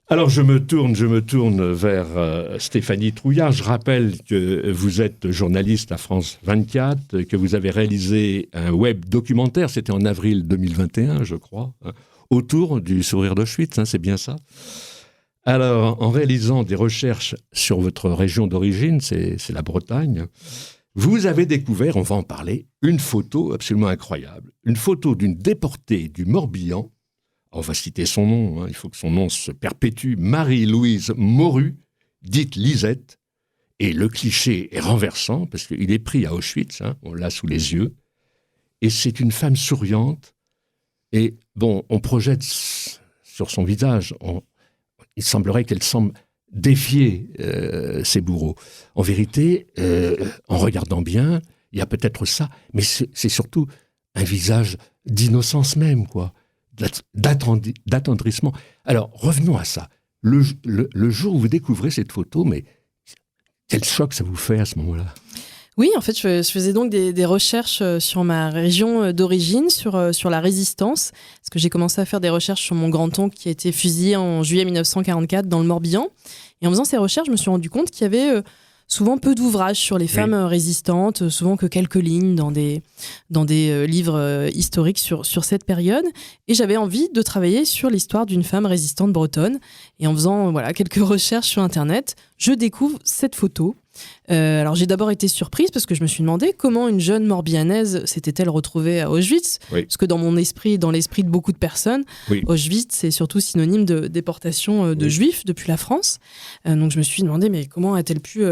Alors je me tourne vers Stéphanie Trouillard. Je rappelle que vous êtes journaliste à France 24, que vous avez réalisé un web documentaire, c'était en avril 2021, je crois, autour du sourire d'Auschwitz, c'est bien ça? Alors, en réalisant des recherches sur votre région d'origine, c'est la Bretagne, vous avez découvert, on va en parler, une photo absolument incroyable. Une photo d'une déportée du Morbihan. On va citer son nom, il faut que son nom se perpétue. Marie-Louise Moru, dite Lisette. Et le cliché est renversant, parce qu'il est pris à Auschwitz, on l'a sous les yeux. Et c'est une femme souriante. Et bon, on projette sur son visage, il semblerait qu'elle semble défier ses bourreaux. En vérité, en regardant bien, il y a peut-être ça, mais c'est surtout un visage d'innocence même, quoi, d'attendrissement. Alors, revenons à ça. Le jour où vous découvrez cette photo, mais quel choc ça vous fait à ce moment-là ? Oui, en fait, je faisais donc des recherches sur ma région d'origine, sur la résistance, parce que j'ai commencé à faire des recherches sur mon grand-oncle qui a été fusillé en juillet 1944 dans le Morbihan. Et en faisant ces recherches, je me suis rendu compte qu'il y avait souvent peu d'ouvrages sur les femmes résistantes, souvent que quelques lignes dans des livres historiques sur cette période. Et j'avais envie de travailler sur l'histoire d'une femme résistante bretonne. Et en faisant quelques recherches sur Internet, je découvre cette photo. Alors j'ai d'abord été surprise parce que je me suis demandé comment une jeune Morbihanaise s'était-elle retrouvée à Auschwitz, parce que dans mon esprit, dans l'esprit de beaucoup de personnes, Auschwitz c'est surtout synonyme de déportation de juifs depuis la France. Donc je me suis demandé mais comment a-t-elle pu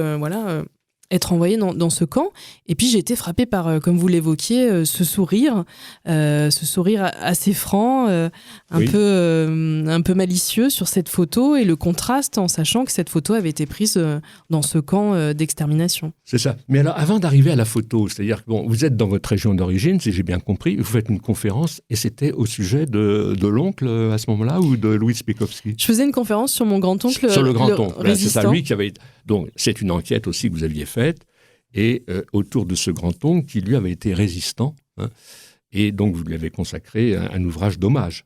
être envoyée dans ce camp. Et puis j'ai été frappée par, comme vous l'évoquiez, ce sourire assez franc, un peu malicieux sur cette photo, et le contraste en sachant que cette photo avait été prise dans ce camp d'extermination. C'est ça. Mais alors, avant d'arriver à la photo, c'est-à-dire que vous êtes dans votre région d'origine, si j'ai bien compris, vous faites une conférence, et c'était au sujet de l'oncle à ce moment-là, ou de Louis Spikowski ? Je faisais une conférence sur mon grand-oncle. Sur le grand-oncle. C'est ça, lui qui avait... Donc, c'est une enquête aussi que vous aviez faite, et autour de ce grand-oncle qui, lui, avait été résistant, et donc vous lui avez consacré un ouvrage d'hommage.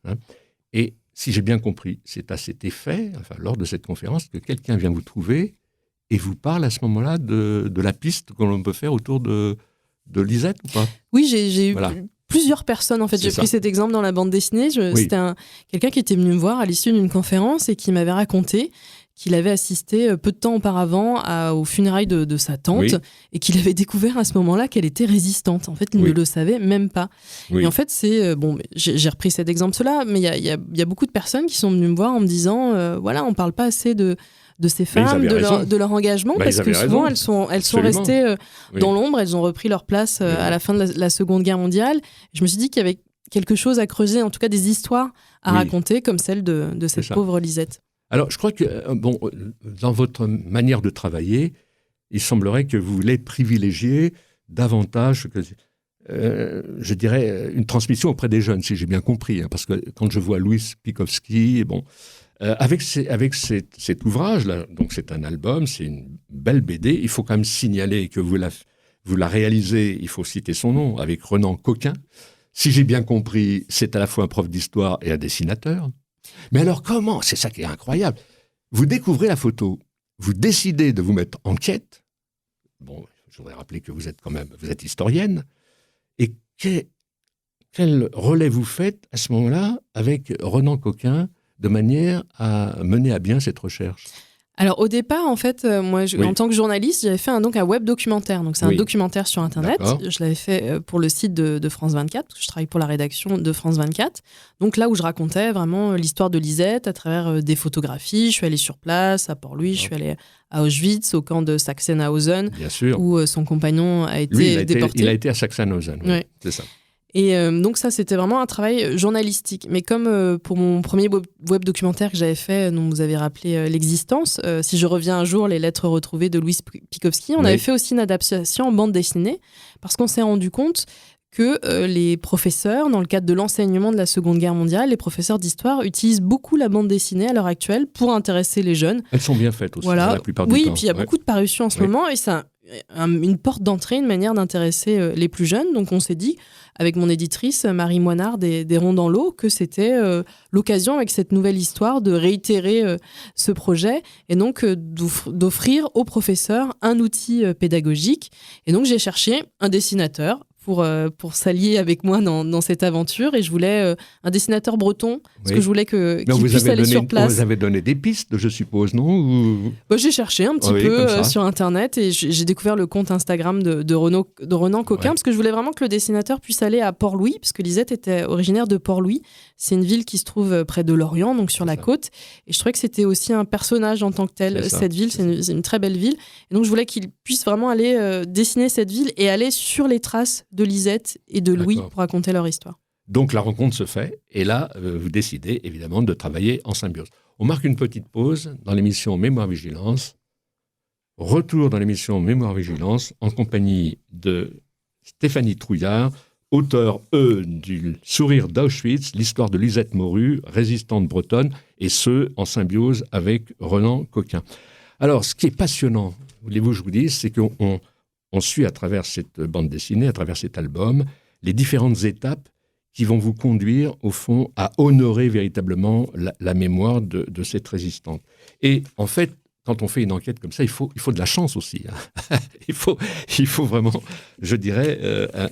Et si j'ai bien compris, c'est à cet effet, lors de cette conférence, que quelqu'un vient vous trouver et vous parle à ce moment-là de la piste que l'on peut faire autour de Lisette, ou pas ? Oui, j'ai eu plusieurs personnes. En fait, j'ai pris cet exemple dans la bande dessinée. C'était quelqu'un qui était venu me voir à l'issue d'une conférence et qui m'avait raconté qu'il avait assisté peu de temps auparavant aux funérailles de sa tante, et qu'il avait découvert à ce moment-là qu'elle était résistante. En fait, il ne le savait même pas. Et en fait, j'ai repris cet exemple-là, mais il y a beaucoup de personnes qui sont venues me voir en me disant, on ne parle pas assez de ces femmes, de leur engagement, parce que souvent elles sont restées dans l'ombre, elles ont repris leur place à la fin de la Seconde Guerre mondiale. Je me suis dit qu'il y avait quelque chose à creuser, en tout cas des histoires à raconter, comme celle de cette pauvre Lisette. Alors, je crois que, dans votre manière de travailler, il semblerait que vous voulez privilégier davantage, je dirais, une transmission auprès des jeunes, si j'ai bien compris. Parce que quand je vois Louis Spikowski, avec cet ouvrage-là, donc c'est un album, c'est une belle BD, il faut quand même signaler que vous la réalisez, il faut citer son nom, avec Renan Coquin. Si j'ai bien compris, c'est à la fois un prof d'histoire et un dessinateur. Mais alors comment ? C'est ça qui est incroyable. Vous découvrez la photo, vous décidez de vous mettre en quête. Je voudrais rappeler que vous êtes historienne. Et quel relais vous faites à ce moment-là avec Renan Coquin de manière à mener à bien cette recherche ? Alors au départ, en fait, moi, en tant que journaliste, j'avais fait un web documentaire. Donc c'est un documentaire sur Internet. D'accord. Je l'avais fait pour le site de France 24, parce que je travaille pour la rédaction de France 24. Donc là où je racontais vraiment l'histoire de Lisette à travers des photographies. Je suis allée sur place à Port-Louis, je suis allée à Auschwitz, au camp de Sachsenhausen, où son compagnon a été déporté. Il a été à Sachsenhausen, c'est ça. Et donc ça, c'était vraiment un travail journalistique. Mais comme pour mon premier web documentaire que j'avais fait, dont vous avez rappelé l'existence, si je reviens un jour, les lettres retrouvées de Louis Spikowski, on avait fait aussi une adaptation en bande dessinée, parce qu'on s'est rendu compte que les professeurs, dans le cadre de l'enseignement de la Seconde Guerre mondiale, les professeurs d'histoire utilisent beaucoup la bande dessinée à l'heure actuelle pour intéresser les jeunes. Elles sont bien faites aussi, la plupart du temps. Oui, puis il y a beaucoup de parutions en ce moment, et c'est une porte d'entrée, une manière d'intéresser les plus jeunes. Donc on s'est dit, avec mon éditrice Marie Moinard des Ronds dans l'eau, que c'était l'occasion avec cette nouvelle histoire de réitérer ce projet et donc d'offrir aux professeurs un outil pédagogique. Et donc j'ai cherché un dessinateur pour s'allier avec moi dans cette aventure. Et je voulais un dessinateur breton, parce que je voulais qu'il puisse aller sur place. Vous avez donné des pistes, je suppose, non? J'ai cherché un petit peu sur Internet et j'ai découvert le compte Instagram de Renan Coquin, parce que je voulais vraiment que le dessinateur puisse aller à Port-Louis, parce que Lisette était originaire de Port-Louis. C'est une ville qui se trouve près de Lorient, donc sur la côte. Et je trouvais que c'était aussi un personnage en tant que tel, cette ville. C'est une très belle ville. Et donc je voulais qu'il puisse vraiment aller dessiner cette ville et aller sur les traces de Lisette et de Louis pour raconter leur histoire. Donc la rencontre se fait, et là, vous décidez évidemment de travailler en symbiose. On marque une petite pause dans l'émission Mémoire Vigilance. Retour dans l'émission Mémoire Vigilance en compagnie de Stéphanie Trouillard, auteure, du Sourire d'Auschwitz, l'histoire de Lisette Morue, résistante bretonne, et ce, en symbiose avec Renan Coquin. Alors, ce qui est passionnant, voulez-vous que je vous dise, c'est qu'on suit à travers cette bande dessinée, à travers cet album, les différentes étapes qui vont vous conduire, au fond, à honorer véritablement la mémoire de cette résistante. Et en fait, quand on fait une enquête comme ça, il faut de la chance aussi. Hein. il faut vraiment, je dirais,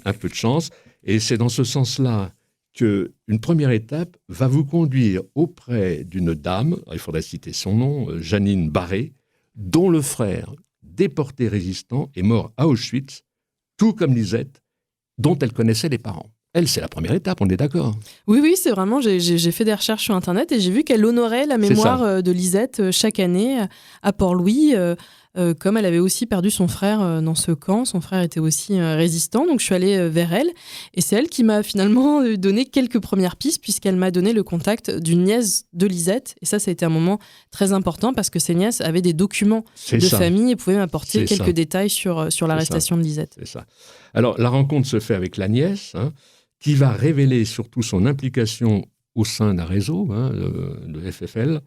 un peu de chance. Et c'est dans ce sens-là qu'une première étape va vous conduire auprès d'une dame, il faudrait citer son nom, Janine Barré, dont le frère, déporté résistant, est mort à Auschwitz, tout comme Lisette, dont elle connaissait les parents. Elle, c'est la première étape, on est d'accord? Oui, c'est vraiment, j'ai fait des recherches sur Internet et j'ai vu qu'elle honorait la mémoire de Lisette chaque année à Port-Louis, comme elle avait aussi perdu son frère dans ce camp. Son frère était aussi résistant, donc je suis allée vers elle. Et c'est elle qui m'a finalement donné quelques premières pistes, puisqu'elle m'a donné le contact d'une nièce de Lisette. Et ça a été un moment très important, parce que ces nièces avaient des documents famille et pouvaient m'apporter quelques détails sur l'arrestation de Lisette. C'est ça. Alors, la rencontre se fait avec la nièce, qui va révéler surtout son implication au sein d'un réseau, de FFL,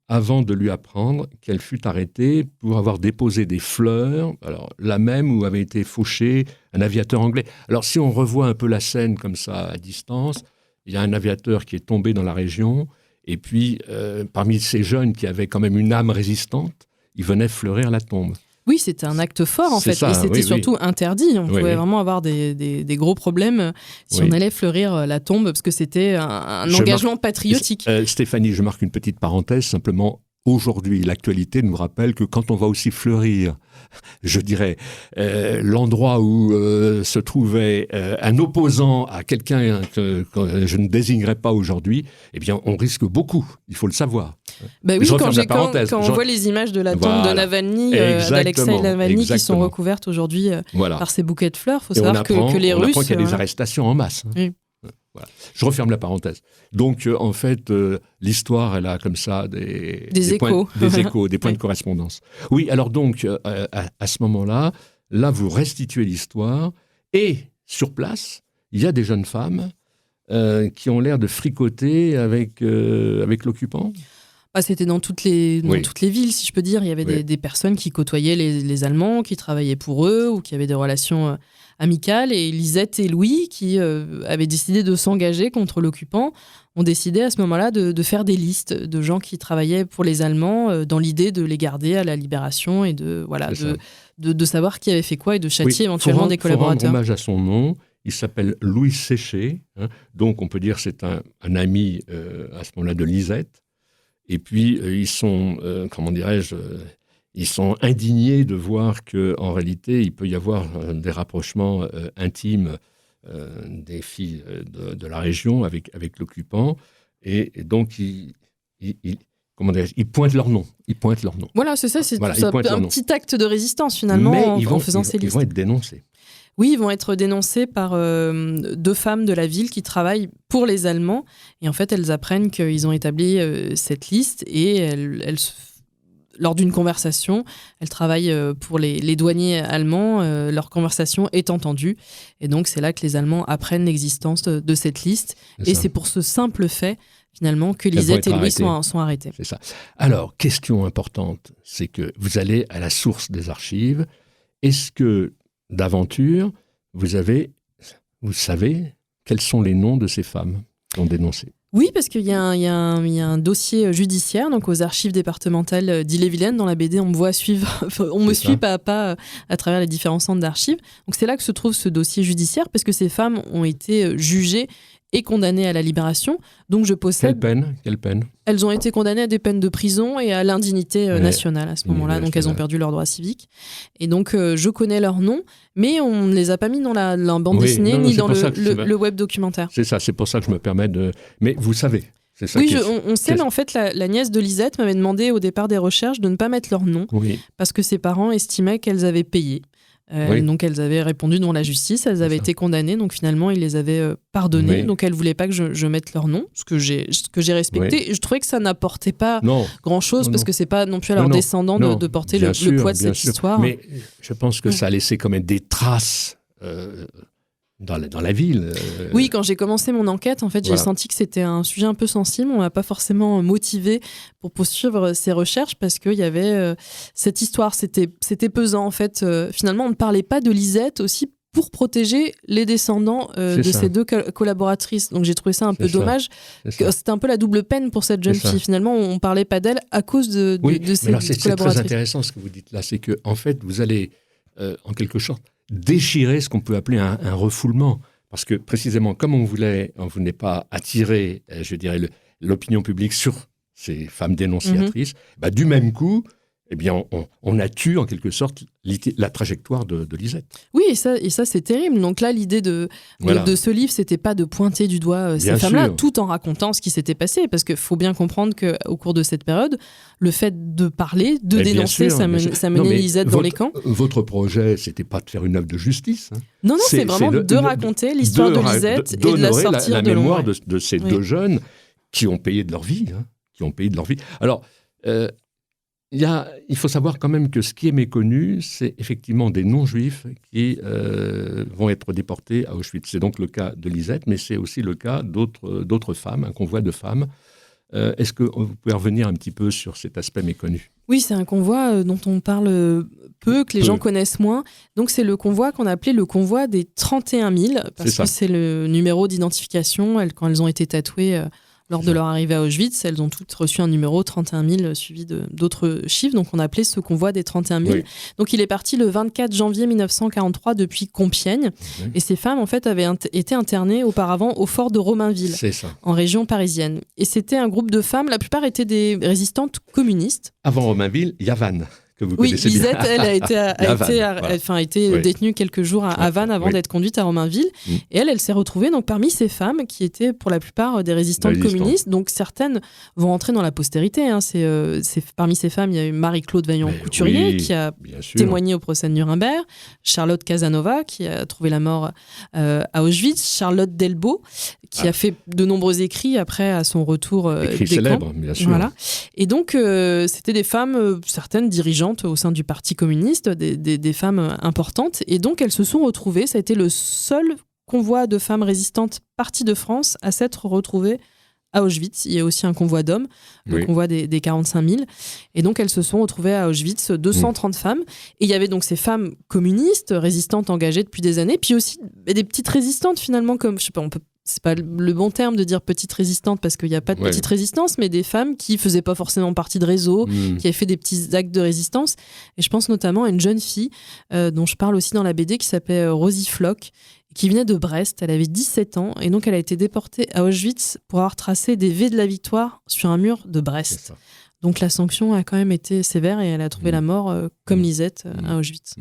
avant de lui apprendre qu'elle fut arrêtée pour avoir déposé des fleurs, alors la même où avait été fauché un aviateur anglais. Alors si on revoit un peu la scène comme ça à distance, il y a un aviateur qui est tombé dans la région, et puis parmi ces jeunes qui avaient quand même une âme résistante, ils venaient fleurir la tombe. Oui, c'était un acte fort, en fait. Et c'était surtout interdit. On pouvait vraiment avoir des gros problèmes si on allait fleurir la tombe, parce que c'était un engagement patriotique. Stéphanie, je marque une petite parenthèse, simplement. Aujourd'hui, l'actualité nous rappelle que quand on va aussi fleurir, je dirais, l'endroit où se trouvait un opposant à quelqu'un que je ne désignerai pas aujourd'hui, eh bien, on risque beaucoup. Il faut le savoir. Bah oui, quand on voit les images de la tombe de Navalny, d'Alexeï Navalny, qui sont recouvertes aujourd'hui par ces bouquets de fleurs, il faut savoir que les Russes... On apprend qu'il y a des arrestations en masse. Oui. Voilà. Je referme la parenthèse. Donc, en fait, l'histoire, elle a comme ça des échos, des points de correspondance. Oui, alors donc, à ce moment-là, vous restituez l'histoire, et sur place, il y a des jeunes femmes qui ont l'air de fricoter avec l'occupant. C'était dans toutes les villes, si je peux dire. Il y avait des personnes qui côtoyaient les Allemands, qui travaillaient pour eux, ou qui avaient des relations amicales. Et Lisette et Louis, qui avaient décidé de s'engager contre l'occupant, ont décidé à ce moment-là de faire des listes de gens qui travaillaient pour les Allemands, dans l'idée de les garder à la libération et de savoir qui avait fait quoi et de châtier éventuellement des collaborateurs. Pour rendre hommage à son nom, il s'appelle Louis Séché. Donc on peut dire que c'est un ami à ce moment-là de Lisette. Et puis, ils sont, ils sont indignés de voir qu'en réalité, il peut y avoir des rapprochements intimes des filles de la région avec l'occupant. Et donc, ils pointent leur nom. Voilà, c'est ça, un petit acte de résistance, finalement, en faisant ces listes. Ils vont être dénoncés. Oui, ils vont être dénoncés par 2 femmes de la ville qui travaillent pour les Allemands. Et en fait, elles apprennent qu'ils ont établi cette liste et lors d'une conversation, elles travaillent pour les douaniers allemands. Leur conversation est entendue. Et donc, c'est là que les Allemands apprennent l'existence de cette liste. C'est pour ce simple fait, finalement, que Lisette et Louis sont arrêtés. C'est ça. Alors, question importante, c'est que vous allez à la source des archives. est-ce que, d'aventure, vous savez quels sont les noms de ces femmes qui ont dénoncé? Oui, parce qu'il y a un dossier judiciaire donc aux archives départementales d'Ille-et-Vilaine. Dans la BD, on me voit suivre, on me suit pas à pas à travers les différents centres d'archives. Donc c'est là que se trouve ce dossier judiciaire, parce que ces femmes ont été jugées et condamnées à la libération. Donc je possède... Quelle peine? Elles ont été condamnées à des peines de prison et à l'indignité nationale à ce moment-là. Donc elles ont perdu leurs droits civiques. Et donc je connais leurs noms, mais on ne les a pas mis dans la bande dessinée ni dans le web documentaire. C'est ça, c'est pour ça que je me permets de... Mais vous savez, c'est ça. Oui, on sait, mais en fait la nièce de Lisette m'avait demandé au départ des recherches de ne pas mettre leur nom, parce que ses parents estimaient qu'elles avaient payé. Donc elles avaient répondu devant la justice, elles avaient été condamnées, donc finalement ils les avaient pardonnées, donc elles ne voulaient pas que je mette leur nom, ce que j'ai respecté. Et je trouvais que ça n'apportait pas grand-chose, parce que c'est pas non plus à leurs descendants de porter le poids de cette histoire. Mais je pense que ça a laissé quand même des traces dans la ville. Oui, quand j'ai commencé mon enquête, en fait, j'ai senti que c'était un sujet un peu sensible. On m'a pas forcément motivé pour poursuivre ces recherches, parce qu'il y avait cette histoire. C'était pesant, en fait. Finalement, on ne parlait pas de Lisette aussi pour protéger les descendants de ces deux collaboratrices. Donc j'ai trouvé ça un peu dommage. C'était un peu la double peine pour cette jeune fille. Finalement, on ne parlait pas d'elle à cause de ces collaboratrices. C'est très intéressant ce que vous dites là. C'est que, en fait, vous allez, en quelque sorte, déchirer ce qu'on peut appeler un refoulement. Parce que, précisément, comme on voulait pas attirer, je dirais, l'opinion publique sur ces femmes dénonciatrices, du même coup, eh bien, on a tué, en quelque sorte, la trajectoire de Lisette. Oui, et ça c'est terrible. Donc là, l'idée de ce livre, c'était pas de pointer du doigt ces femmes-là, tout en racontant ce qui s'était passé. Parce qu'il faut bien comprendre qu'au cours de cette période, le fait de parler, de dénoncer, ça menait Lisette dans les camps. Votre projet, c'était pas de faire une œuvre de justice. Non, c'est vraiment de raconter l'histoire de Lisette et de la sortir de l'ombre. La mémoire de ces deux jeunes qui ont payé de leur vie. Alors, il faut savoir quand même que ce qui est méconnu, c'est effectivement des non-juifs qui vont être déportés à Auschwitz. C'est donc le cas de Lisette, mais c'est aussi le cas d'autres femmes, un convoi de femmes. Est-ce que vous pouvez revenir un petit peu sur cet aspect méconnu? Oui, c'est un convoi dont on parle peu, que les gens connaissent moins. Donc c'est le convoi qu'on appelait le convoi des 31 000, parce que c'est le numéro d'identification. Quand elles ont été tatouées... Lors de leur arrivée à Auschwitz, elles ont toutes reçu un numéro 31 000 suivi d'autres chiffres. Donc on appelait ce convoi des 31 000. Oui. Donc il est parti le 24 janvier 1943 depuis Compiègne. Et ces femmes, en fait, avaient été internées auparavant au fort de Romainville, en région parisienne. Et c'était un groupe de femmes, la plupart étaient des résistantes communistes. Avant Romainville, il y a Vannes. Oui, Lisette, elle a été détenue quelques jours à Vannes avant d'être conduite à Romainville. Et elle s'est retrouvée donc, parmi ces femmes qui étaient pour la plupart des résistantes communistes. Donc certaines vont entrer dans la postérité. Parmi ces femmes, il y a eu Marie-Claude Vaillant-Couturier qui a témoigné au procès de Nuremberg, Charlotte Casanova qui a trouvé la mort à Auschwitz, Charlotte Delbo qui a fait de nombreux écrits après à son retour des célèbres, camps. Bien sûr. Voilà. Et donc c'était des femmes, certaines dirigeantes au sein du Parti communiste, des femmes importantes. Et donc, elles se sont retrouvées. Ça a été le seul convoi de femmes résistantes parties de France à s'être retrouvées à Auschwitz. Il y a aussi un convoi d'hommes, le convoi des 45 000. Et donc, elles se sont retrouvées à Auschwitz, 230 femmes. Et il y avait donc ces femmes communistes, résistantes, engagées depuis des années, puis aussi des petites résistantes, finalement, comme, je sais pas, c'est pas le bon terme de dire petite résistante parce qu'il n'y a pas de petite résistance, mais des femmes qui faisaient pas forcément partie de réseaux, qui avaient fait des petits actes de résistance. Et je pense notamment à une jeune fille dont je parle aussi dans la BD qui s'appelait Rosie Floch, qui venait de Brest. Elle avait 17 ans et donc elle a été déportée à Auschwitz pour avoir tracé des V de la victoire sur un mur de Brest. Donc la sanction a quand même été sévère et elle a trouvé la mort comme Lisette à Auschwitz.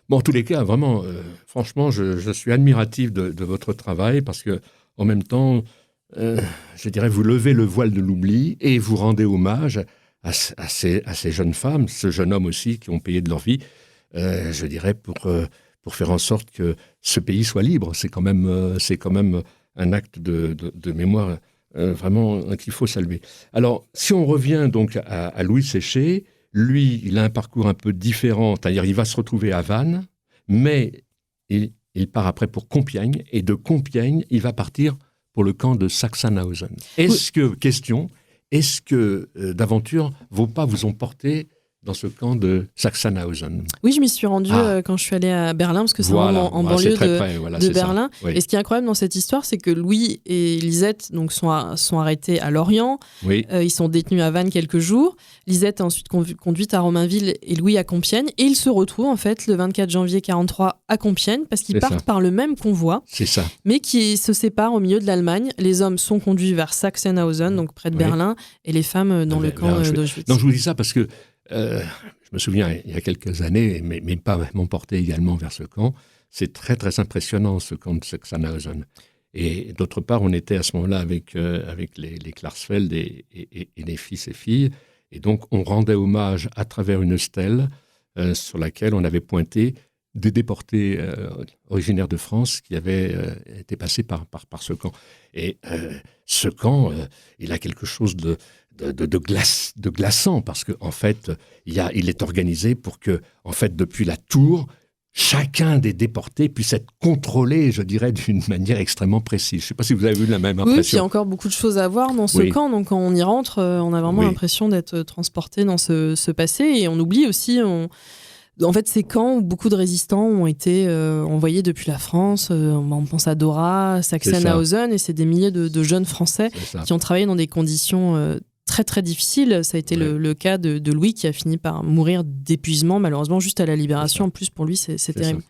Bon, en tous les cas, vraiment, franchement, je suis admiratif de votre travail parce que, en même temps, je dirais, vous levez le voile de l'oubli et vous rendez hommage à ces jeunes femmes, ce jeune homme aussi, qui ont payé de leur vie, je dirais, pour faire en sorte que ce pays soit libre. C'est quand même un acte de mémoire vraiment qu'il faut saluer. Alors, si on revient donc à Louis Séché, lui, il a un parcours un peu différent, c'est-à-dire il va se retrouver à Vannes, mais il part après pour Compiègne, et de Compiègne, il va partir pour le camp de Sachsenhausen. Est-ce que d'aventure, vos pas vous ont porté dans ce camp de Sachsenhausen. Oui, je m'y suis rendue quand je suis allée à Berlin, parce que c'est vraiment en banlieue de Berlin. Oui. Et ce qui est incroyable dans cette histoire, c'est que Louis et Lisette donc, sont arrêtés à Lorient. Oui. Ils sont détenus à Vannes quelques jours. Lisette est ensuite conduite à Romainville et Louis à Compiègne. Et ils se retrouvent en fait le 24 janvier 1943 à Compiègne, parce qu'ils partent par le même convoi, mais qui se séparent au milieu de l'Allemagne. Les hommes sont conduits vers Sachsenhausen, donc près de Berlin, et les femmes dans le camp d'Auschwitz. Non, je vous dis ça parce que je me souviens, il y a quelques années, mais pas m'emporter également vers ce camp, c'est très très impressionnant ce camp de Sachsenhausen. Et d'autre part, on était à ce moment-là avec les Klarsfeld et les fils et filles, et donc on rendait hommage à travers une stèle sur laquelle on avait pointé des déportés originaires de France qui avaient été passés par ce camp. Et ce camp, il a quelque chose de glaçant, parce qu'en fait, il est organisé pour que, en fait, depuis la tour, chacun des déportés puisse être contrôlé, je dirais, d'une manière extrêmement précise. Je ne sais pas si vous avez eu la même impression. Oui, puis il y a encore beaucoup de choses à voir dans ce camp. Donc, quand on y rentre, on a vraiment l'impression d'être transporté dans ce passé. Et on oublie aussi... En fait, ces camps où beaucoup de résistants ont été envoyés depuis la France, on pense à Dora, Sachsenhausen, et c'est des milliers de jeunes Français qui ont travaillé dans des conditions très très difficiles. Ça a été le cas de Louis, qui a fini par mourir d'épuisement, malheureusement, juste à la libération. En plus, pour lui, c'est terrible. Ça.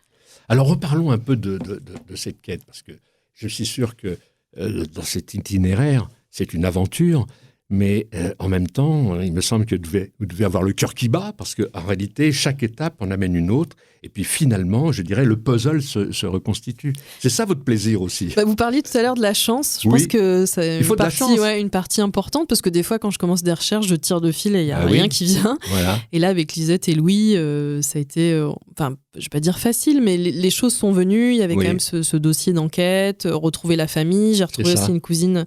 Alors, reparlons un peu de cette quête, parce que je suis sûr que dans cet itinéraire, c'est une aventure. Mais en même temps, il me semble que vous devez avoir le cœur qui bat, parce qu'en réalité, chaque étape en amène une autre. Et puis finalement, je dirais, le puzzle se reconstitue. C'est ça votre plaisir aussi. Vous parliez tout à l'heure de la chance. Je pense que c'est une partie importante, parce que des fois, quand je commence des recherches, je tire de fil et il n'y a rien qui vient. Voilà. Et là, avec Lisette et Louis, ça a été, je ne vais pas dire facile, mais les choses sont venues. Il y avait quand même ce dossier d'enquête, retrouver la famille. J'ai retrouvé aussi une cousine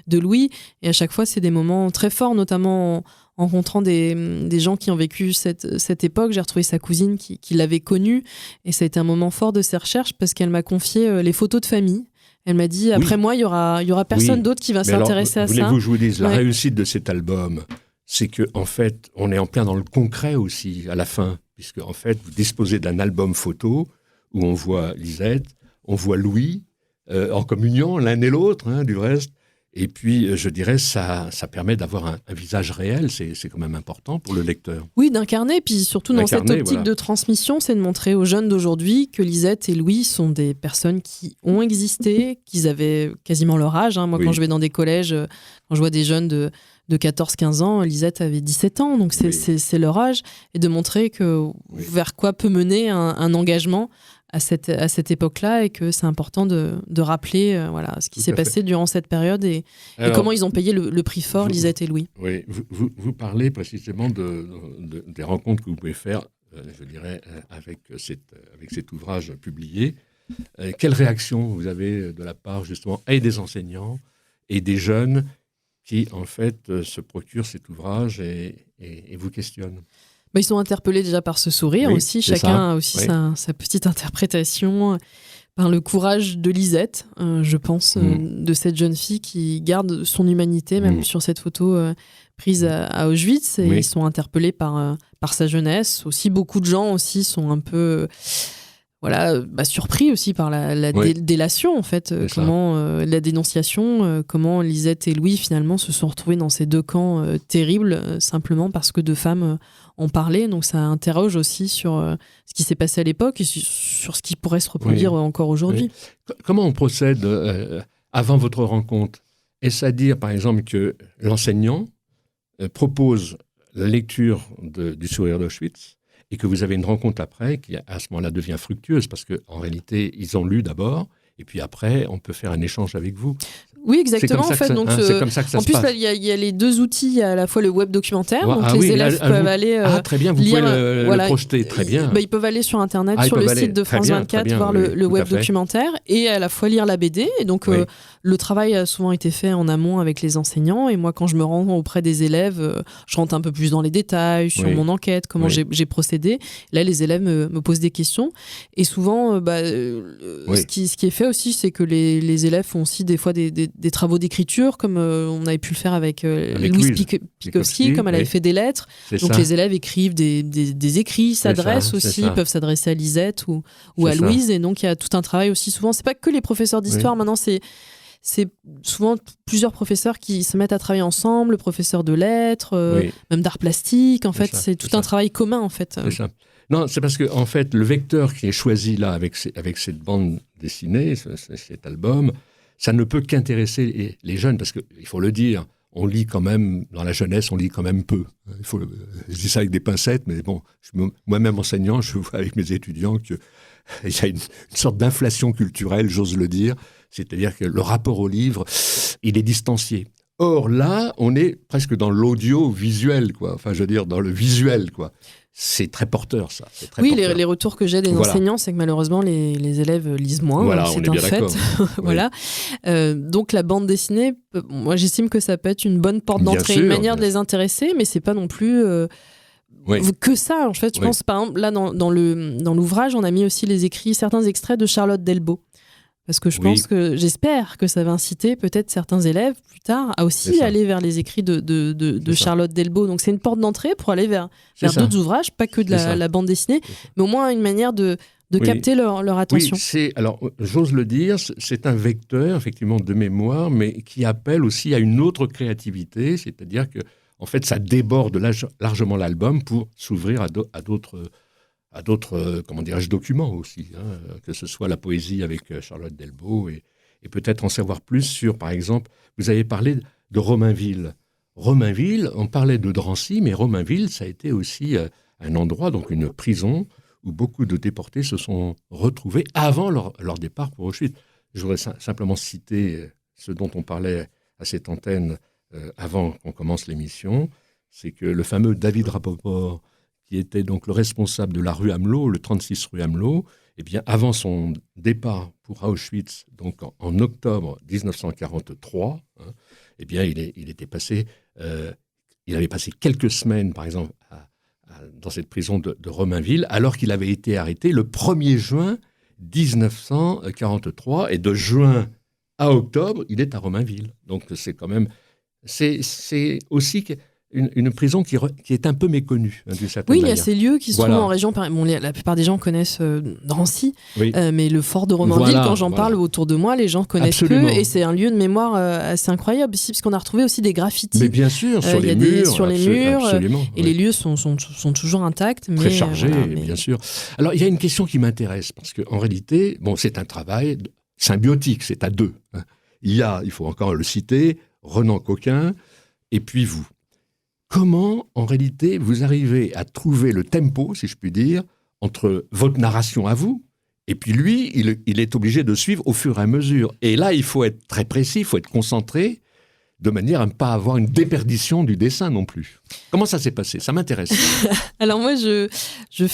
de Louis. Et à chaque fois, c'est des moments très forts, notamment en rencontrant des gens qui ont vécu cette époque. J'ai retrouvé sa cousine qui l'avait connue. Et ça a été un moment fort de ses recherches, parce qu'elle m'a confié les photos de famille. Elle m'a dit, après moi, il y aura personne d'autre qui va s'intéresser à ça. Voulez-vous que je vous dise, la réussite de cet album, c'est qu'en fait, on est en plein dans le concret aussi, à la fin. Puisque, en fait, vous disposez d'un album photo où on voit Lisette, on voit Louis, en communion, l'un et l'autre, du reste. Et puis, je dirais, ça permet d'avoir un visage réel. C'est quand même important pour le lecteur. Oui, d'incarner. Puis surtout, dans cette optique de transmission, c'est de montrer aux jeunes d'aujourd'hui que Lisette et Louis sont des personnes qui ont existé, qu'ils avaient quasiment leur âge. Moi, quand je vais dans des collèges, quand je vois des jeunes de 14-15 ans, Lisette avait 17 ans. Donc, c'est leur âge. Et de montrer vers quoi peut mener un engagement à cette époque-là, et que c'est important de rappeler ce qui s'est passé durant cette période et comment ils ont payé le prix fort, Lisette et Louis. Oui, vous parlez précisément des rencontres que vous pouvez faire, je dirais, avec cet ouvrage publié. Quelle réaction vous avez de la part, justement, et des enseignants et des jeunes qui, en fait, se procurent cet ouvrage et vous questionnent? Ils sont interpellés déjà par ce sourire aussi. Chacun a aussi sa petite interprétation, par le courage de Lisette, je pense, de cette jeune fille qui garde son humanité, même sur cette photo prise à Auschwitz. Et ils sont interpellés par sa jeunesse. Aussi, beaucoup de gens aussi sont un peu... surpris aussi par la délation, en fait, la dénonciation, comment Lisette et Louis finalement se sont retrouvés dans ces deux camps terribles, simplement parce que deux femmes ont parlé. Donc ça interroge aussi sur ce qui s'est passé à l'époque et sur ce qui pourrait se reproduire encore aujourd'hui. Comment on procède avant votre rencontre? Est-ce à dire, par exemple, que l'enseignant propose la lecture du sourire d'Auschwitz, et que vous avez une rencontre après qui, à ce moment-là, devient fructueuse, parce qu'en réalité, ils ont lu d'abord, et puis après, on peut faire un échange avec vous. Oui, exactement. C'est comme ça que ça en se plus, passe. Il y a les deux outils. Il y a à la fois le web documentaire, donc les élèves peuvent aller très bien, vous lire, pouvez le projeter, très bien. Ils peuvent aller sur Internet, sur le site de France 24, voir le web documentaire, et à la fois lire la BD. Et donc, le travail a souvent été fait en amont avec les enseignants. Et moi, quand je me rends auprès des élèves, je rentre un peu plus dans les détails sur mon enquête, comment j'ai procédé. Là, les élèves me posent des questions. Et souvent, ce qui est fait aussi, c'est que les élèves font aussi des fois des des travaux d'écriture, comme on avait pu le faire avec Louise Pikowski, comme elle avait fait des lettres. Donc les élèves écrivent des écrits, s'adressent aussi, peuvent s'adresser à Lisette ou à Louise. Et donc il y a tout un travail aussi souvent. C'est pas que les professeurs d'histoire, maintenant c'est souvent plusieurs professeurs qui se mettent à travailler ensemble, le professeur de lettres, même d'art plastique. En fait, c'est tout un travail commun, en fait. C'est ça. Non, c'est parce que en fait, le vecteur qui est choisi là avec cette bande dessinée, cet album, ça ne peut qu'intéresser les jeunes, parce qu'il faut le dire, on lit quand même, dans la jeunesse, on lit quand même peu. Je dis ça avec des pincettes, mais bon, moi-même enseignant, je vois avec mes étudiants qu'il y a une sorte d'inflation culturelle, j'ose le dire, c'est-à-dire que le rapport au livre, il est distancié. Or là, on est presque dans l'audiovisuel, quoi. Enfin, je veux dire, dans le visuel, quoi. C'est très porteur, ça. Porteur. Les retours que j'ai des enseignants, c'est que malheureusement, les élèves lisent moins. Voilà, c'est on est bien d'accord. Voilà. Donc, la bande dessinée, moi, j'estime que ça peut être une bonne porte d'entrée, une manière de les intéresser, mais c'est pas non plus que ça. En fait, je pense, par exemple, là, dans l'ouvrage, on a mis aussi certains extraits de Charlotte Delbo. Parce que j'espère que ça va inciter peut-être certains élèves plus tard à aussi aller vers les écrits de Charlotte Delbo. Donc c'est une porte d'entrée pour aller vers d'autres ouvrages, pas que de la bande dessinée, mais au moins une manière de capter leur attention. Oui, alors j'ose le dire, c'est un vecteur effectivement de mémoire, mais qui appelle aussi à une autre créativité, c'est-à-dire que en fait ça déborde largement l'album pour s'ouvrir à d'autres documents aussi, que ce soit la poésie avec Charlotte Delbo et peut-être en savoir plus sur, par exemple, vous avez parlé de Romainville. Romainville, on parlait de Drancy, mais Romainville, ça a été aussi un endroit, donc une prison, où beaucoup de déportés se sont retrouvés avant leur départ pour Auschwitz. Je voudrais simplement citer ce dont on parlait à cette antenne avant qu'on commence l'émission, c'est que le fameux David Rapoport, qui était donc le responsable de la rue Amelot, le 36 rue Amelot, eh bien, avant son départ pour Auschwitz, donc en octobre 1943, eh bien, il avait passé quelques semaines, par exemple, dans cette prison de Romainville, alors qu'il avait été arrêté le 1er juin 1943, et de juin à octobre, il est à Romainville. Donc, c'est quand même... C'est aussi... Une prison qui est un peu méconnue, d'une certaine manière. Oui, il y a ces lieux qui se trouvent en région. La plupart des gens connaissent Drancy, mais le fort de Romainville, quand j'en parle autour de moi, les gens connaissent peu. Et c'est un lieu de mémoire assez incroyable ici, parce qu'on a retrouvé aussi des graffitis. Mais bien sûr, sur les murs. Absolument, et les lieux sont toujours intacts. Mais, très chargés, bien sûr. Alors, il y a une question qui m'intéresse, parce qu'en réalité, c'est un travail symbiotique, c'est à deux. Il faut encore le citer, Renan Coquin, et puis vous. Comment, en réalité, vous arrivez à trouver le tempo, si je puis dire, entre votre narration à vous, et puis lui, il est obligé de suivre au fur et à mesure. Et là, il faut être très précis, il faut être concentré, de manière à ne pas avoir une déperdition du dessin non plus. Comment ça s'est passé ? Ça m'intéresse. Alors moi, je ne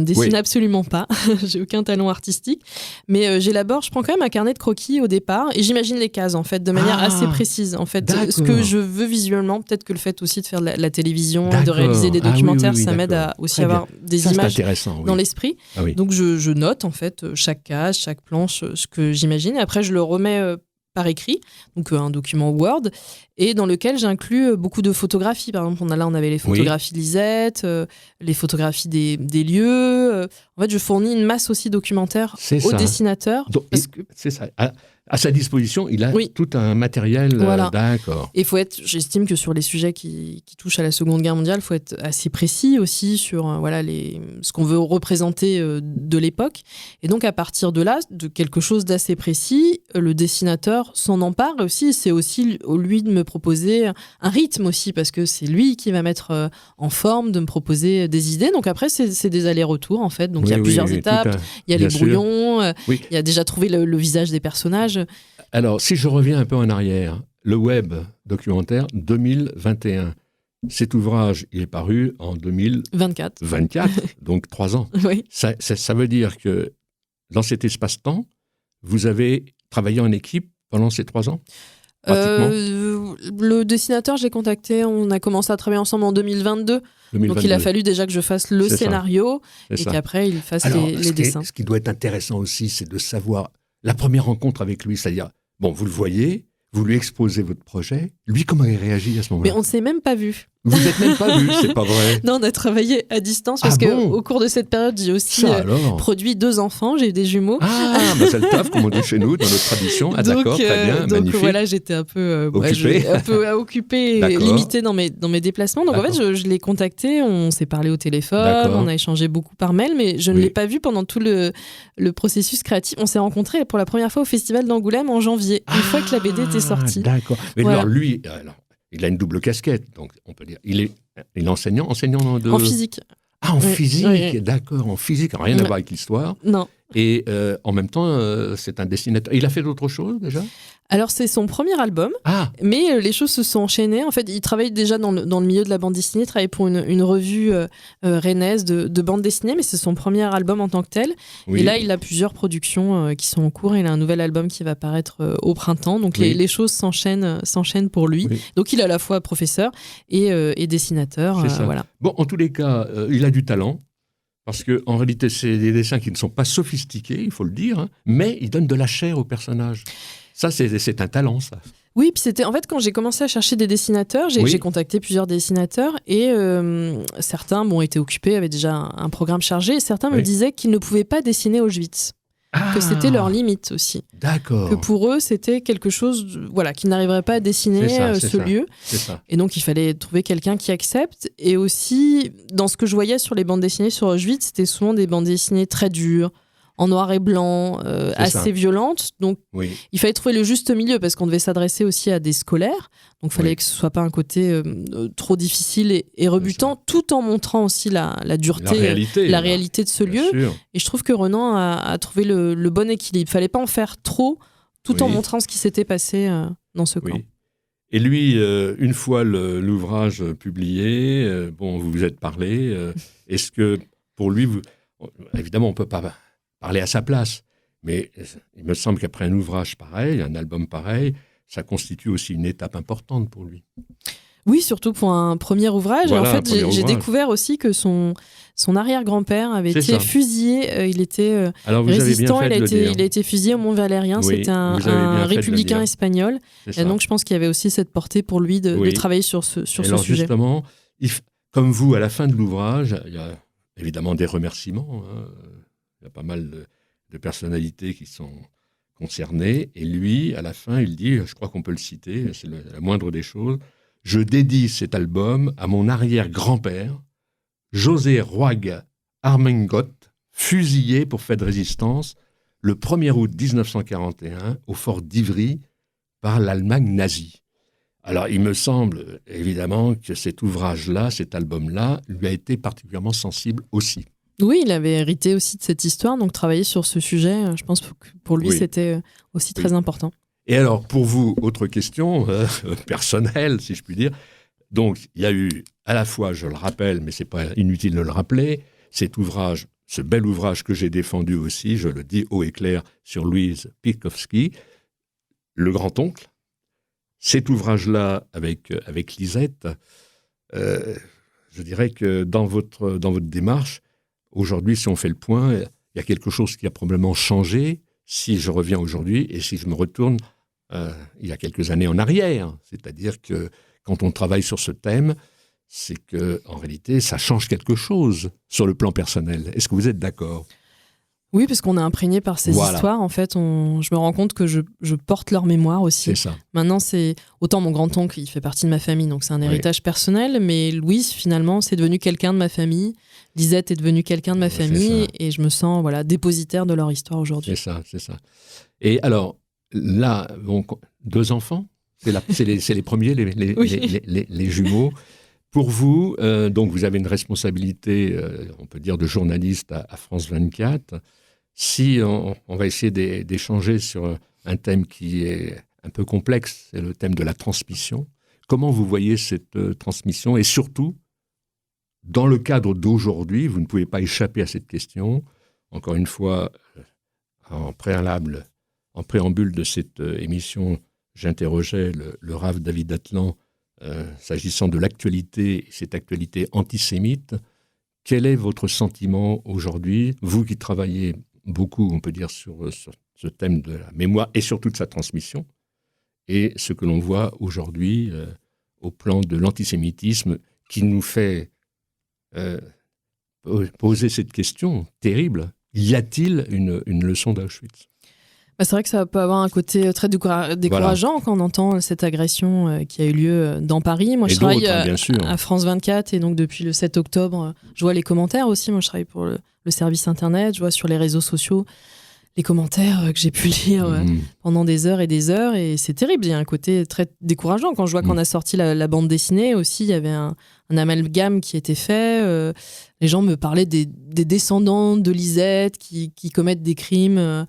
dessine absolument pas. J'ai aucun talent artistique. Mais je prends quand même un carnet de croquis au départ et j'imagine les cases, en fait, de manière assez précise. En fait, ce que je veux visuellement, peut-être que le fait aussi de faire de la télévision, de réaliser des documentaires, ça m'aide à aussi avoir des images dans l'esprit. Donc je note, en fait, chaque case, chaque planche, ce que j'imagine. Et après, je le remets... par écrit, donc un document Word, et dans lequel j'inclus beaucoup de photographies. Par exemple, on avait les photographies de Lisette, les photographies des lieux. En fait, je fournis une masse aussi documentaire au dessinateur. C'est ça. À sa disposition, il a tout un matériel. D'accord. Et j'estime que sur les sujets qui touchent à la Seconde Guerre mondiale, il faut être assez précis aussi sur ce qu'on veut représenter de l'époque. Et donc, à partir de là, de quelque chose d'assez précis, le dessinateur s'en empare aussi. C'est aussi lui de me proposer un rythme aussi, parce que c'est lui qui va mettre en forme, de me proposer des idées. Donc après, c'est des allers-retours, en fait. Donc il y a plusieurs étapes. Il y a les brouillons, il y a déjà trouvé le visage des personnages. Alors, si je reviens un peu en arrière, le web documentaire 2021, cet ouvrage, il est paru en 2024, donc 3 ans. Oui. Ça veut dire que dans cet espace-temps, vous avez travaillé en équipe pendant ces 3 ans ? Le dessinateur, j'ai contacté, on a commencé à travailler ensemble en 2022. Donc il a fallu déjà que je fasse le scénario et qu'après il fasse les dessins. Ce qui doit être intéressant aussi, c'est de savoir la première rencontre avec lui, c'est-à-dire, bon, vous le voyez, vous lui exposez votre projet. Lui, comment il réagit à ce moment-là? Mais on ne s'est même pas vu. Vous n'êtes même pas vu, c'est pas vrai? Non, on a travaillé à distance parce qu'au cours de cette période, j'ai aussi produit 2 enfants, j'ai eu des jumeaux. Ah, bah c'est le taf, comme on dit chez nous, dans notre tradition. Ah, d'accord, très bien, donc magnifique. Voilà, j'étais un peu occupée et limitée dans mes déplacements. Donc en fait, je l'ai contacté, on s'est parlé au téléphone, on a échangé beaucoup par mail, mais je ne l'ai pas vu pendant tout le processus créatif. On s'est rencontrés pour la première fois au Festival d'Angoulême en janvier, une fois que la BD était sortie. D'accord. Mais alors lui... il a une double casquette, donc on peut dire. Il est enseignant de... En physique. Ah, en physique, d'accord, en physique, rien à voir avec l'histoire. Non. Et en même temps, c'est un dessinateur. Il a fait d'autres choses déjà? Alors, c'est son premier album, mais les choses se sont enchaînées. En fait, il travaille déjà dans le milieu de la bande dessinée, il travaille pour une revue rennaise de bande dessinée, mais c'est son premier album en tant que tel. Oui. Et là, il a plusieurs productions qui sont en cours. Il a un nouvel album qui va paraître au printemps. Donc, les choses s'enchaînent pour lui. Oui. Donc, il est à la fois professeur et dessinateur. Voilà. Bon, en tous les cas, il a du talent. Parce qu'en réalité, c'est des dessins qui ne sont pas sophistiqués, il faut le dire, mais ils donnent de la chair aux personnages. Ça, c'est un talent, ça. Oui, puis c'était en fait quand j'ai commencé à chercher des dessinateurs, j'ai contacté plusieurs dessinateurs et certains étaient occupés, avaient déjà un programme chargé, et certains me disaient qu'ils ne pouvaient pas dessiner Auschwitz. Que c'était leur limite aussi. D'accord. Que pour eux, c'était quelque chose qu'ils n'arriveraient pas à dessiner ce lieu. C'est ça. Et donc, il fallait trouver quelqu'un qui accepte. Et aussi, dans ce que je voyais sur les bandes dessinées sur Auschwitz, c'était souvent des bandes dessinées très dures, en noir et blanc, assez violentes. Donc, il fallait trouver le juste milieu parce qu'on devait s'adresser aussi à des scolaires. Donc, il fallait que ce ne soit pas un côté trop difficile et rebutant, tout en montrant aussi la dureté, la réalité de ce lieu. Sûr. Et je trouve que Renan a trouvé le bon équilibre. Il ne fallait pas en faire trop, tout en montrant ce qui s'était passé dans ce camp. Et lui, une fois l'ouvrage publié, vous vous êtes parlé. Est-ce que pour lui, évidemment, on ne peut pas parler à sa place, mais il me semble qu'après un ouvrage pareil, un album pareil, ça constitue aussi une étape importante pour lui. Oui, surtout pour un premier ouvrage. Voilà, en fait, j'ai découvert aussi que son arrière-grand-père avait été fusillé. Il était résistant. Il a été fusillé au Mont-Valérien. C'était un républicain espagnol. Et donc, je pense qu'il y avait aussi cette portée pour lui de travailler sur ce sujet. Justement, comme vous, à la fin de l'ouvrage, il y a évidemment des remerciements. Il y a pas mal de personnalités qui sont concernées. Et lui, à la fin, il dit, je crois qu'on peut le citer, c'est la moindre des choses, « Je dédie cet album à mon arrière-grand-père, José Roig Armengot, fusillé pour fait de résistance le 1er août 1941 au fort d'Ivry par l'Allemagne nazie. » Alors, il me semble, évidemment, que cet ouvrage-là, cet album-là, lui a été particulièrement sensible aussi. Oui, il avait hérité aussi de cette histoire, donc travailler sur ce sujet, je pense que pour lui, c'était aussi très important. Et alors, pour vous, autre question personnelle, si je puis dire. Donc, il y a eu, à la fois, je le rappelle, mais ce n'est pas inutile de le rappeler, cet ouvrage, ce bel ouvrage que j'ai défendu aussi, je le dis haut et clair, sur Louise Pietkowski, Le Grand-Oncle. Cet ouvrage-là, avec Lisette, je dirais que dans votre démarche, aujourd'hui, si on fait le point, il y a quelque chose qui a probablement changé si je reviens aujourd'hui et si je me retourne il y a quelques années en arrière. C'est-à-dire que quand on travaille sur ce thème, c'est qu'en réalité, ça change quelque chose sur le plan personnel. Est-ce que vous êtes d'accord ? Oui, parce qu'on est imprégné par ces histoires. En fait, je me rends compte que je porte leur mémoire aussi. C'est ça. Maintenant, c'est autant mon grand-oncle, il fait partie de ma famille, donc c'est un héritage personnel, mais Louise, finalement, c'est devenu quelqu'un de ma famille. Lisette est devenue quelqu'un de ma famille, et je me sens dépositaire de leur histoire aujourd'hui. C'est ça. Et alors, là, 2 enfants, c'est les premiers, les jumeaux. Pour vous, donc vous avez une responsabilité, on peut dire, de journaliste à France 24. Si on va essayer d'échanger sur un thème qui est un peu complexe, c'est le thème de la transmission. Comment vous voyez cette transmission? Et surtout, dans le cadre d'aujourd'hui, vous ne pouvez pas échapper à cette question. Encore une fois, en préambule de cette émission, j'interrogeais le Rav David Atlan s'agissant de l'actualité, cette actualité antisémite. Quel est votre sentiment aujourd'hui, vous qui travaillez beaucoup, on peut dire, sur ce thème de la mémoire et surtout de sa transmission, et ce que l'on voit aujourd'hui au plan de l'antisémitisme qui nous fait poser cette question terrible. Y a-t-il une leçon d'Auschwitz ? C'est vrai que ça peut avoir un côté très décourageant quand on entend cette agression qui a eu lieu dans Paris. Moi, je travaille à France 24 et donc depuis le 7 octobre, je vois les commentaires aussi. Moi, je travaille pour le service Internet, je vois sur les réseaux sociaux les commentaires que j'ai pu lire pendant des heures et c'est terrible. Il y a un côté très décourageant. Quand je vois qu'on a sorti la bande dessinée aussi, il y avait un amalgame qui était fait. Les gens me parlaient des descendants de Lisette qui commettent des crimes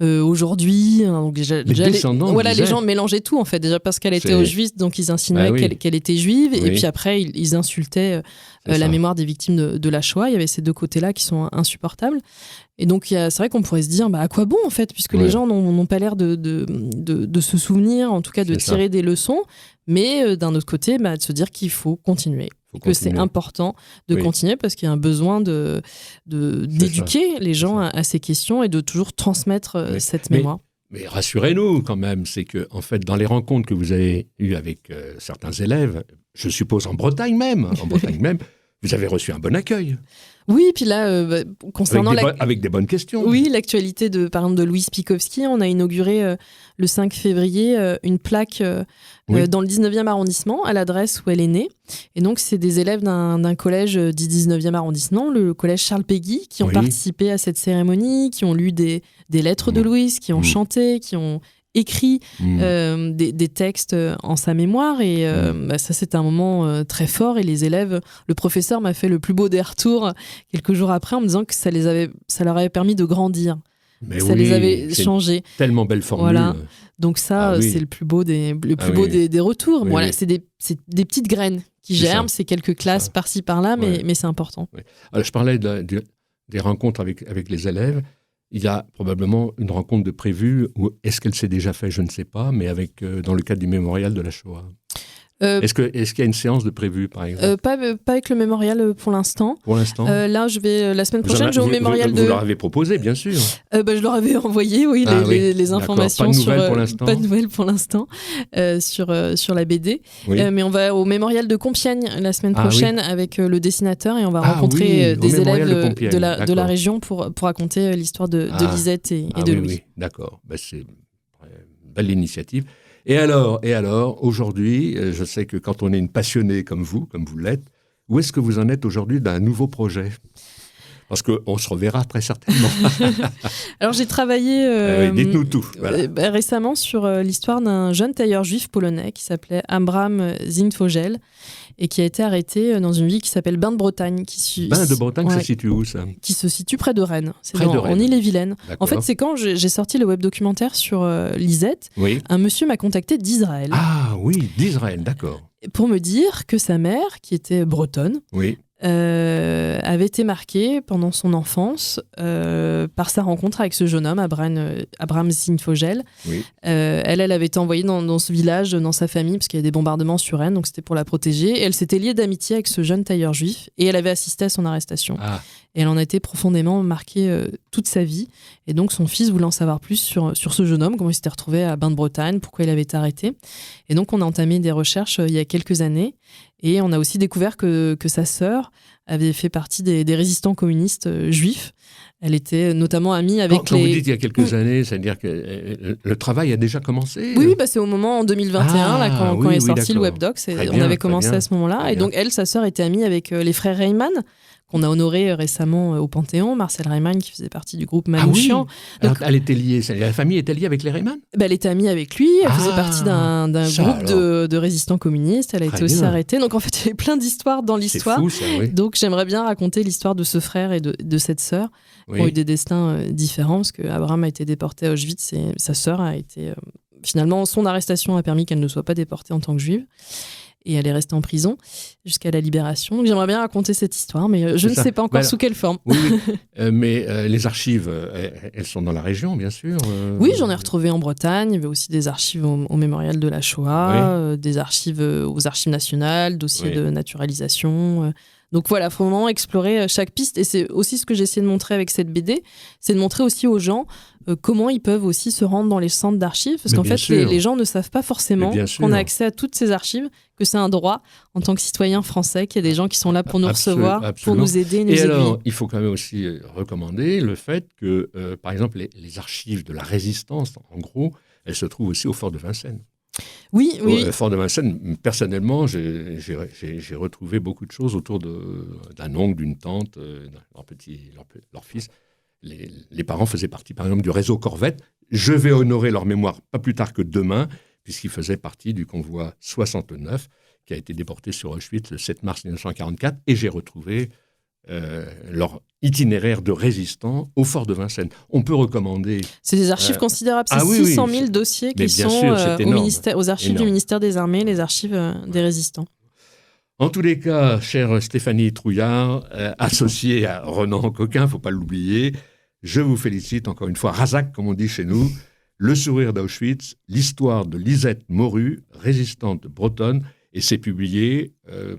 aujourd'hui. Donc déjà, les gens mélangeaient tout en fait. Déjà parce qu'elle était Auschwitz, donc ils insinuaient qu'elle était juive. Et puis après, ils insultaient la mémoire des victimes de la Shoah. Il y avait ces deux côtés-là qui sont insupportables. Et donc, c'est vrai qu'on pourrait se dire, à quoi bon, en fait, puisque les gens n'ont pas l'air de se souvenir, en tout cas de tirer des leçons, mais d'un autre côté, de se dire qu'il faut continuer. Que c'est important de continuer parce qu'il y a un besoin d'éduquer les gens à ces questions et de toujours transmettre cette mémoire. Mais rassurez-nous quand même, c'est que en fait, dans les rencontres que vous avez eues avec certains élèves, je suppose en Bretagne même, vous avez reçu un bon accueil. Oui, puis là, concernant avec des bonnes questions. Oui, l'actualité par exemple, de Louise Pikowski, on a inauguré le 5 février une plaque dans le 19e arrondissement, à l'adresse où elle est née. Et donc, c'est des élèves d'un collège du 19e arrondissement, le collège Charles Péguy, qui ont participé à cette cérémonie, qui ont lu des lettres de Louise, qui ont chanté, qui ont écrit des textes en sa mémoire et ça c'était un moment très fort et les élèves, le professeur m'a fait le plus beau des retours quelques jours après en me disant que ça leur avait permis de grandir. Mais ça les avait changés. Tellement belle formule. Voilà. Donc ça, c'est le plus beau des retours. Oui, voilà, c'est des petites graines qui germent, c'est quelques classes par-ci par-là, mais c'est important. Oui. Alors, je parlais des rencontres avec les élèves. Il y a probablement une rencontre de prévue, ou est-ce qu'elle s'est déjà faite, je ne sais pas, mais dans le cadre du mémorial de la Shoah. Est-ce qu'il y a une séance de prévue, par exemple pas avec le mémorial pour l'instant. Pour l'instant là, je vais la semaine prochaine, je vais au mémorial Vous leur avez proposé, bien sûr. Je leur avais envoyé, les informations. Pas de nouvelles pour l'instant sur la BD. Mais on va au mémorial de Compiègne la semaine prochaine avec le dessinateur et on va rencontrer des élèves de la région pour raconter l'histoire de Lisette et de Louis. Oui, d'accord. C'est une belle initiative. Et alors, aujourd'hui, je sais que quand on est une passionnée comme vous l'êtes, où est-ce que vous en êtes aujourd'hui d'un nouveau projet ? Parce qu'on se reverra très certainement. Alors, j'ai travaillé dites-nous tout. Voilà. Récemment sur l'histoire d'un jeune tailleur juif polonais qui s'appelait Abram Zintfogel et qui a été arrêté dans une ville qui s'appelle Bain de Bretagne. Bain de Bretagne, ça se situe où, ça ? Qui se situe près de Rennes. En Ille-et-Vilaine. D'accord. En fait, c'est quand j'ai sorti le web documentaire sur Lisette, un monsieur m'a contacté d'Israël. Ah oui, d'Israël, d'accord. Pour me dire que sa mère, qui était bretonne, avait été marquée pendant son enfance par sa rencontre avec ce jeune homme, Abram Zintfogel. Elle avait été envoyée dans ce village, dans sa famille, parce qu'il y a des bombardements sur Rennes, donc c'était pour la protéger. Et elle s'était liée d'amitié avec ce jeune tailleur juif, et elle avait assisté à son arrestation. Et elle en a été profondément marquée toute sa vie. Et donc son fils voulait en savoir plus sur ce jeune homme, comment il s'était retrouvé à Bain de Bretagne, pourquoi il avait été arrêté. Et donc on a entamé des recherches il y a quelques années. Et on a aussi découvert que sa sœur avait fait partie des résistants communistes juifs. Elle était notamment amie avec Quand vous dites il y a quelques années, c'est-à-dire que le travail a déjà commencé ? Oui, c'est au moment en 2021, quand est sorti le webdoc. On avait commencé à ce moment-là. Et donc elle, sa sœur, était amie avec les frères Reimann, qu'on a honoré récemment au Panthéon, Marcel Reimann qui faisait partie du groupe Manouchian. Donc, elle était liée, la famille était liée avec les Reimann ? Elle était amie avec lui, elle faisait partie d'un groupe de résistants communistes, elle a été aussi arrêtée. Donc en fait, il y avait plein d'histoires dans l'histoire. C'est fou, ça, Donc j'aimerais bien raconter l'histoire de ce frère et de cette sœur qui ont eu des destins différents, parce qu'Abraham a été déporté à Auschwitz et sa sœur a été... finalement, son arrestation a permis qu'elle ne soit pas déportée en tant que juive. Et elle est restée en prison jusqu'à la libération. Donc, j'aimerais bien raconter cette histoire, mais je ne sais pas encore sous quelle forme. Mais les archives, elles sont dans la région, bien sûr. Oui, j'en ai retrouvé en Bretagne. Il y avait aussi des archives au mémorial de la Shoah, des archives aux archives nationales, dossiers de naturalisation, Donc voilà, il faut vraiment explorer chaque piste. Et c'est aussi ce que j'ai essayé de montrer avec cette BD, c'est de montrer aussi aux gens comment ils peuvent aussi se rendre dans les centres d'archives. Parce qu'en fait, les gens ne savent pas forcément qu'on a accès à toutes ces archives, que c'est un droit en tant que citoyen français, qu'il y a des gens qui sont là pour nous recevoir, pour nous aider, nous aiguiller. Et alors, il faut quand même aussi recommander le fait que, par exemple, les archives de la Résistance, en gros, elles se trouvent aussi au fort de Vincennes. Oui. Au fort de Vincennes, personnellement, j'ai retrouvé beaucoup de choses autour d'un oncle, d'une tante, leur fils. Les parents faisaient partie, par exemple, du réseau Corvette. Je vais honorer leur mémoire pas plus tard que demain, puisqu'ils faisaient partie du convoi 69, qui a été déporté sur Auschwitz le 7 mars 1944, et j'ai retrouvé leur itinéraire de résistants au fort de Vincennes. On peut recommander... C'est des archives considérables, c'est 600 000 dossiers qui sont aux archives du ministère des Armées, les archives des résistants. En tous les cas, chère Stéphanie Trouillard, associée à Renan Coquin, il ne faut pas l'oublier, je vous félicite encore une fois, Razak, comme on dit chez nous, Le sourire d'Auschwitz, l'histoire de Lisette Morue, résistante bretonne, et c'est publié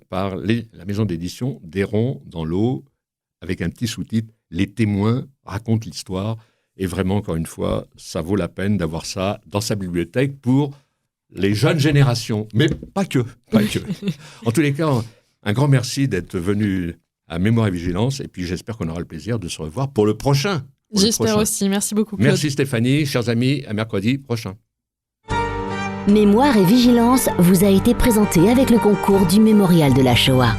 par la maison d'édition d'Héron dans l'eau, avec un petit sous-titre « Les témoins racontent l'histoire ». Et vraiment, encore une fois, ça vaut la peine d'avoir ça dans sa bibliothèque pour les jeunes générations, mais pas que. En tous les cas, un grand merci d'être venu à Mémoire et Vigilance, et puis j'espère qu'on aura le plaisir de se revoir pour le prochain. J'espère aussi. Merci beaucoup, Claude. Merci Stéphanie. Chers amis, à mercredi prochain. Mémoire et Vigilance vous a été présenté avec le concours du Mémorial de la Shoah.